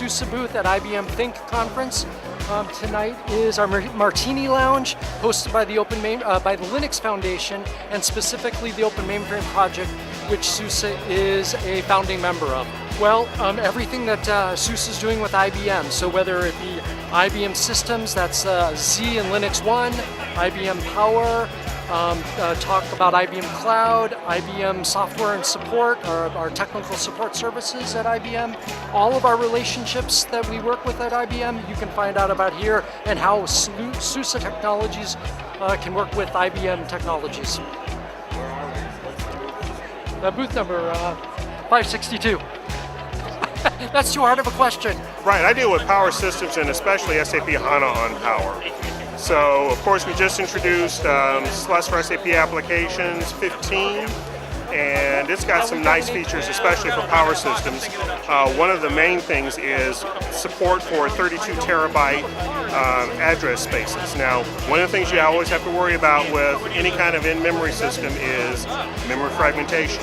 SUSE booth at IBM Think conference. Tonight is our Martini Lounge, hosted by the by the Linux Foundation, and specifically the Open Mainframe Project, which SUSE is a founding member of. Well, everything that SUSE is doing with IBM, so whether it be IBM systems, that's Z and Linux 1, IBM Power, talk about IBM Cloud, IBM Software and Support, our technical support services at IBM. All of our relationships that we work with at IBM, you can find out about here, and how SUSE technologies can work with IBM technologies. Booth number 562. That's too hard of a question. Right, I deal with Power Systems and especially SAP HANA on Power. So, of course, we just introduced SLUS for SAP Applications 15, and it's got some nice features, especially for Power Systems. One of the main things is support for 32 terabyte address spaces. Now, one of the things you always have to worry about with any kind of in-memory system is memory fragmentation.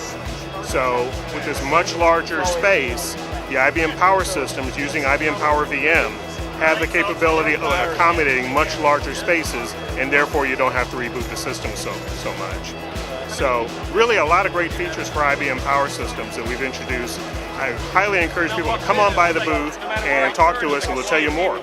So, with this much larger space, the IBM Power Systems using IBM Power VM have the capability of accommodating much larger spaces, and therefore you don't have to reboot the system so much. So really a lot of great features for IBM Power Systems that we've introduced. I highly encourage people to come on by the booth and talk to us, and we'll tell you more.